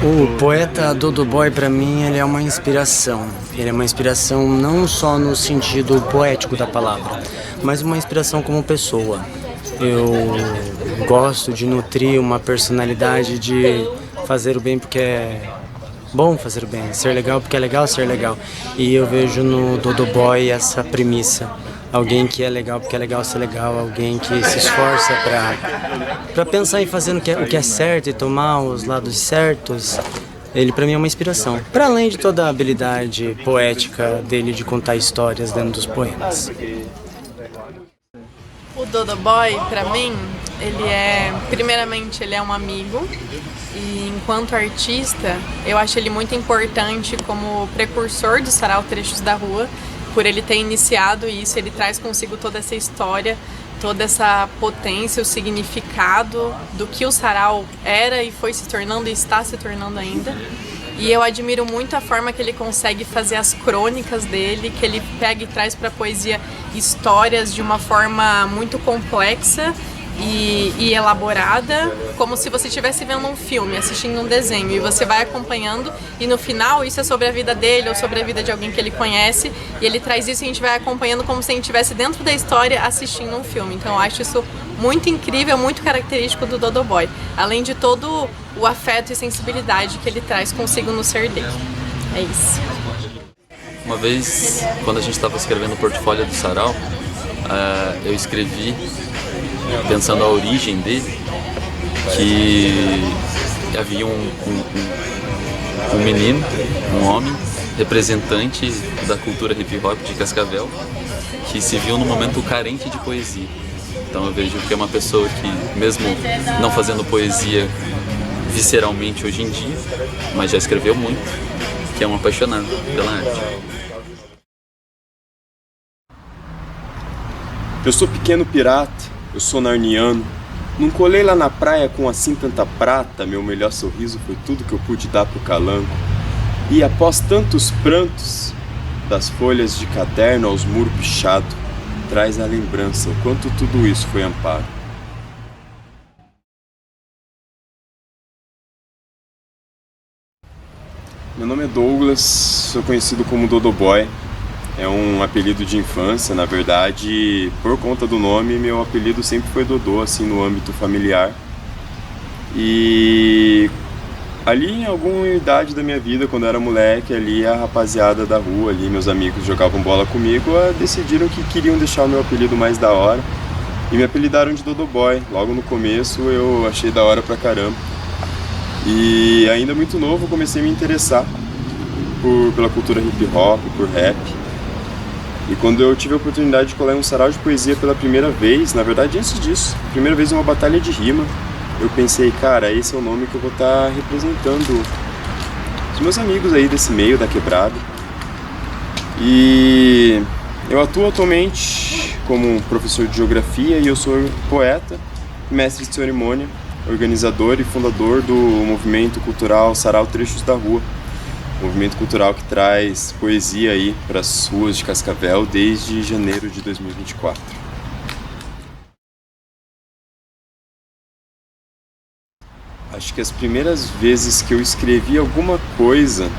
O poeta Dodô para mim, ele é uma inspiração. Ele é uma inspiração não só no sentido poético da palavra, mas uma inspiração como pessoa. Eu gosto de nutrir uma personalidade de fazer o bem porque é bom fazer o bem, ser legal porque é legal ser legal. E eu vejo no Dodô Boy essa premissa. Alguém que é legal porque é legal ser legal, alguém que se esforça para pensar em fazer o que é certo e tomar os lados certos. Ele para mim é uma inspiração, para além de toda a habilidade poética dele de contar histórias dentro dos poemas. O Dodô Boy, para mim, primeiramente ele é um amigo, e enquanto artista, eu acho ele muito importante como precursor do Sarau Trechos da Rua. Por ele ter iniciado isso, ele traz consigo toda essa história, toda essa potência, o significado do que o sarau era e foi se tornando e está se tornando ainda. E eu admiro muito a forma que ele consegue fazer as crônicas dele, que ele pega e traz para a poesia histórias de uma forma muito complexa e elaborada, como se você estivesse vendo um filme, assistindo um desenho, e você vai acompanhando, e no final isso é sobre a vida dele ou sobre a vida de alguém que ele conhece, e ele traz isso e a gente vai acompanhando como se a gente estivesse dentro da história assistindo um filme. Então eu acho isso muito incrível, muito característico do Dodô Boy, além de todo o afeto e sensibilidade que ele traz consigo no ser dele. É isso. Uma vez, quando a gente estava escrevendo o portfólio do sarau, eu escrevi pensando a origem dele, que havia um menino, um homem, representante da cultura hip hop de Cascavel, que se viu num momento carente de poesia. Então eu vejo que é uma pessoa que, mesmo não fazendo poesia visceralmente hoje em dia, mas já escreveu muito, que é um apaixonado pela arte. Eu sou pequeno pirata, eu sou narniano. Não colei lá na praia com assim tanta prata, meu melhor sorriso foi tudo que eu pude dar pro calango. E após tantos prantos, das folhas de caderno aos muros pichados, traz a lembrança o quanto tudo isso foi amparo. Meu nome é Douglas, sou conhecido como Dodô Boy. É um apelido de infância, na verdade, por conta do nome, meu apelido sempre foi Dodô, assim, no âmbito familiar. E ali, em alguma idade da minha vida, quando eu era moleque, ali a rapaziada da rua, ali, meus amigos jogavam bola comigo, decidiram que queriam deixar o meu apelido mais da hora e me apelidaram de Dodô Boy. Logo no começo eu achei da hora pra caramba. E ainda muito novo comecei a me interessar pela cultura hip hop, por rap. E quando eu tive a oportunidade de colar em um sarau de poesia pela primeira vez, na verdade antes disso, primeira vez em uma batalha de rima, eu pensei, cara, esse é o nome que eu vou estar representando os meus amigos aí desse meio da quebrada. E eu atuo atualmente como professor de geografia e eu sou poeta, mestre de cerimônia, organizador e fundador do movimento cultural Sarau Trechos da Rua. Movimento cultural que traz poesia aí para as ruas de Cascavel desde janeiro de 2024. Acho que as primeiras vezes que eu escrevi alguma coisa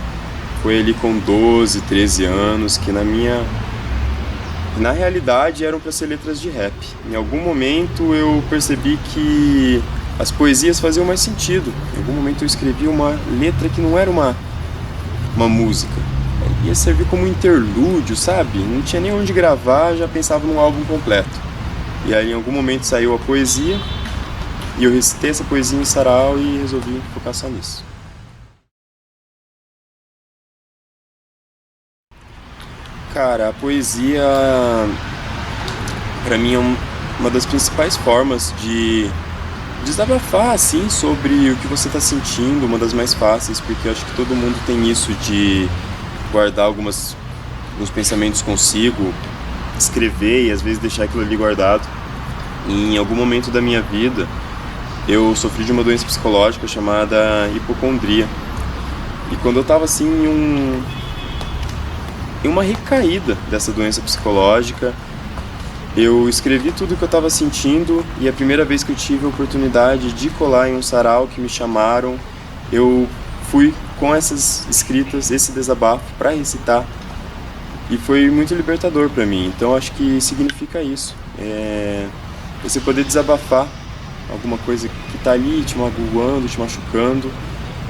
foi ali com 12, 13 anos, que na realidade eram para ser letras de rap. Em algum momento eu percebi que as poesias faziam mais sentido. Em algum momento eu escrevi uma letra que não era uma música, ia servir como interlúdio, sabe? Não tinha nem onde gravar, já pensava num álbum completo. E aí em algum momento saiu a poesia e eu recitei essa poesia em sarau e resolvi focar só nisso. Cara, a poesia pra mim uma das principais formas de desabafar, assim, sobre o que você está sentindo, uma das mais fáceis, porque eu acho que todo mundo tem isso de guardar alguns pensamentos consigo, escrever e às vezes deixar aquilo ali guardado. E em algum momento da minha vida, eu sofri de uma doença psicológica chamada hipocondria. E quando eu estava assim em uma recaída dessa doença psicológica, eu escrevi tudo o que eu estava sentindo, e a primeira vez que eu tive a oportunidade de colar em um sarau que me chamaram, eu fui com essas escritas, esse desabafo para recitar, e foi muito libertador para mim. Então acho que significa isso, você poder desabafar alguma coisa que está ali te magoando, te machucando,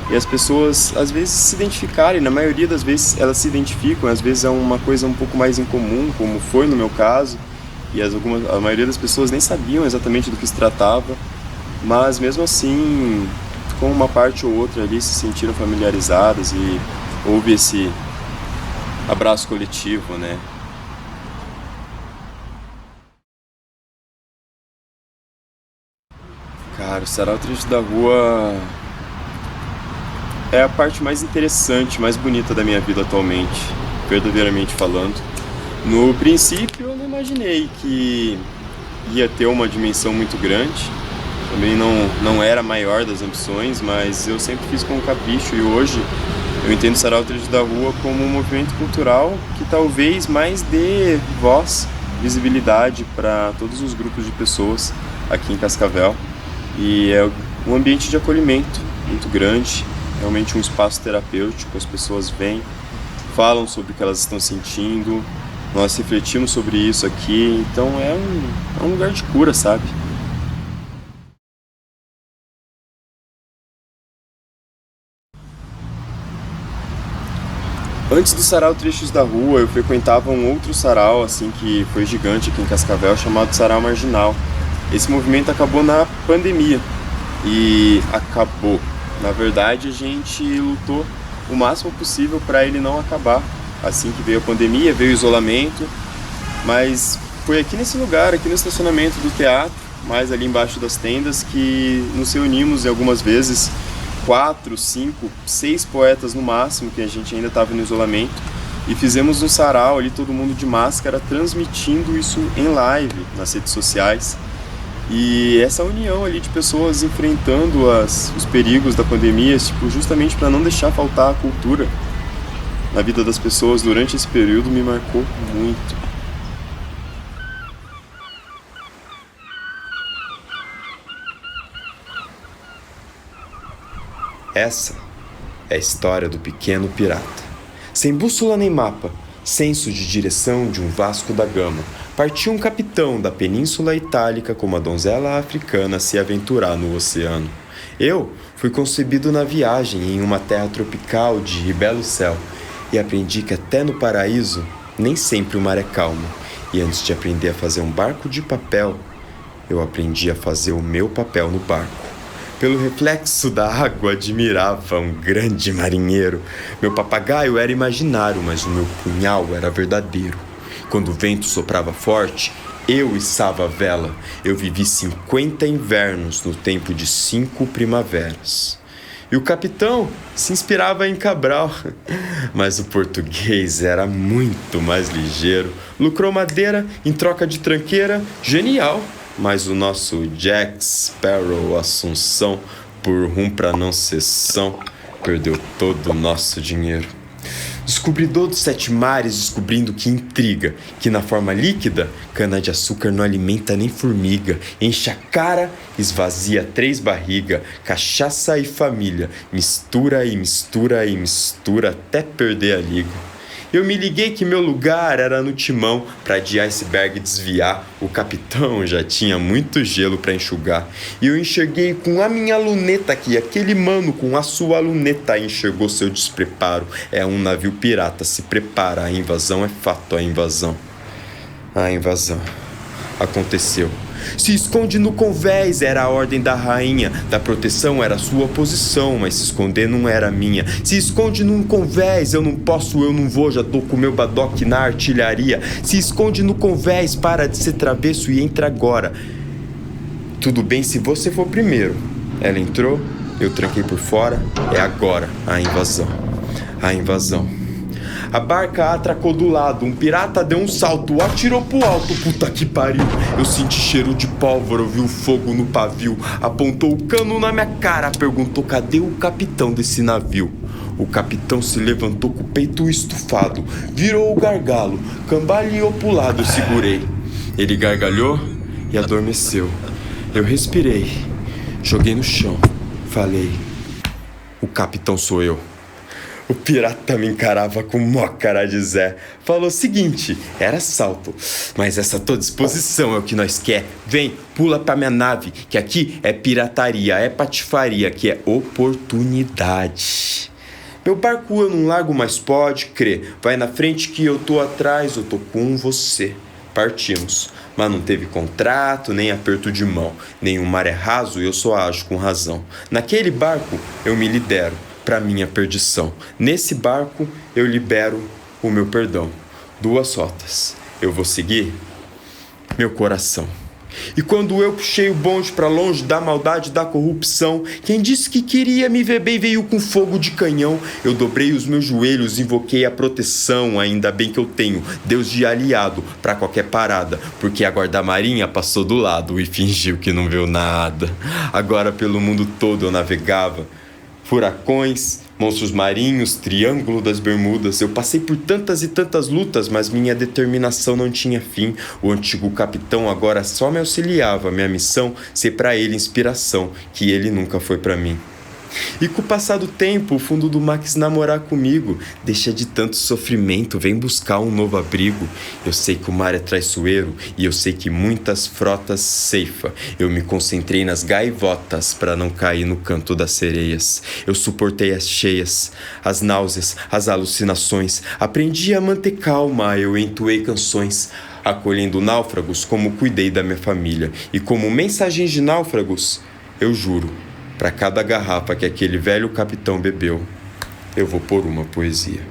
e as pessoas às vezes se identificarem. Na maioria das vezes elas se identificam, às vezes é uma coisa um pouco mais incomum, como foi no meu caso, e a maioria das pessoas nem sabiam exatamente do que se tratava, mas mesmo assim, com uma parte ou outra ali se sentiram familiarizadas e houve esse abraço coletivo, né? Cara, o Sarau Trecho da Rua é a parte mais interessante, mais bonita da minha vida atualmente, verdadeiramente falando. No princípio eu não imaginei que ia ter uma dimensão muito grande, também não era a maior das ambições, mas eu sempre fiz com capricho, e hoje eu entendo o Sarau Trecho da Rua como um movimento cultural que talvez mais dê voz, visibilidade para todos os grupos de pessoas aqui em Cascavel, e é um ambiente de acolhimento muito grande, realmente um espaço terapêutico. As pessoas vêm, falam sobre o que elas estão sentindo, nós refletimos sobre isso aqui, então é um lugar de cura, sabe? Antes do Sarau Trechos da Rua, eu frequentava um outro sarau, assim, que foi gigante aqui em Cascavel, chamado Sarau Marginal. Esse movimento acabou na pandemia, e acabou. Na verdade, a gente lutou o máximo possível para ele não acabar. Assim que veio a pandemia, veio o isolamento, mas foi aqui nesse lugar, aqui no estacionamento do teatro, mais ali embaixo das tendas, que nos reunimos algumas vezes, 4, 5, 6 poetas no máximo, que a gente ainda estava no isolamento, e fizemos um sarau ali, todo mundo de máscara, transmitindo isso em live nas redes sociais. E essa união ali de pessoas enfrentando os perigos da pandemia, tipo, justamente para não deixar faltar a cultura na vida das pessoas durante esse período, me marcou muito. Essa é a história do pequeno pirata. Sem bússola nem mapa, senso de direção de um Vasco da Gama, partiu um capitão da Península Itálica como a donzela africana se aventurar no oceano. Eu fui concebido na viagem em uma terra tropical de belo céu, e aprendi que até no paraíso nem sempre o mar é calmo. E antes de aprender a fazer um barco de papel, eu aprendi a fazer o meu papel no barco. Pelo reflexo da água admirava um grande marinheiro. Meu papagaio era imaginário, mas o meu punhal era verdadeiro. Quando o vento soprava forte, eu içava a vela. Eu vivi 50 invernos no tempo de 5 primaveras. E o capitão se inspirava em Cabral, mas o português era muito mais ligeiro. Lucrou madeira em troca de tranqueira, genial. Mas o nosso Jack Sparrow Assunção, por rum pra não cessão, perdeu todo o nosso dinheiro. Descobridor dos 7 mares, descobrindo que intriga, que na forma líquida, cana-de-açúcar não alimenta nem formiga. Enche a cara, esvazia 3 barriga, cachaça e família, mistura e mistura e mistura até perder a liga. Eu me liguei que meu lugar era no timão, pra de iceberg desviar. O capitão já tinha muito gelo pra enxugar. E eu enxerguei com a minha luneta que aquele mano com a sua luneta enxergou seu despreparo. É um navio pirata, se prepara, a invasão é fato, a invasão. A invasão. aconteceu. Se esconde no convés, era a ordem da rainha. Da proteção era a sua posição, mas se esconder não era minha. Se esconde num convés, eu não posso, eu não vou, já tô com meu badoque na artilharia. Se esconde no convés, para de ser travesso e entra agora. Tudo bem se você for primeiro. Ela entrou, eu tranquei por fora, é agora a invasão. A invasão. A barca atracou do lado, um pirata deu um salto, atirou pro alto, puta que pariu. Eu senti cheiro de pólvora, ouvi o fogo no pavio. Apontou o cano na minha cara, perguntou cadê o capitão desse navio. O capitão se levantou com o peito estufado, virou o gargalo, cambaleou pro lado, eu segurei. Ele gargalhou e adormeceu. Eu respirei, joguei no chão, falei, o capitão sou eu. O pirata me encarava com mó cara de Zé. Falou o seguinte, era assalto, mas essa tua disposição é o que nós quer. Vem, pula pra minha nave, que aqui é pirataria, é patifaria, que é oportunidade. Meu barco eu não largo, mas pode crer. Vai na frente que eu tô atrás, eu tô com você. Partimos, mas não teve contrato, nem aperto de mão. Nenhum mar é raso e eu só ajo com razão. Naquele barco eu me lidero pra minha perdição. Nesse barco eu libero o meu perdão. 2 rotas, eu vou seguir meu coração. E quando eu puxei o bonde pra longe da maldade, da corrupção, quem disse que queria me ver bem veio com fogo de canhão. Eu dobrei os meus joelhos, invoquei a proteção. Ainda bem que eu tenho Deus de aliado pra qualquer parada, porque a guarda-marinha passou do lado e fingiu que não viu nada. Agora pelo mundo todo eu navegava, furacões, monstros marinhos, triângulo das Bermudas. Eu passei por tantas e tantas lutas, mas minha determinação não tinha fim. O antigo capitão agora só me auxiliava. Minha missão, ser pra ele inspiração, que ele nunca foi pra mim. E com o passar do tempo, o fundo do mar quis namorar comigo. Deixa de tanto sofrimento, vem buscar um novo abrigo. Eu sei que o mar é traiçoeiro e eu sei que muitas frotas ceifa. Eu me concentrei nas gaivotas pra não cair no canto das sereias. Eu suportei as cheias, as náuseas, as alucinações. Aprendi a manter calma, eu entoei canções, acolhendo náufragos como cuidei da minha família. E como mensagem de náufragos, eu juro, pra cada garrafa que aquele velho capitão bebeu, eu vou pôr uma poesia.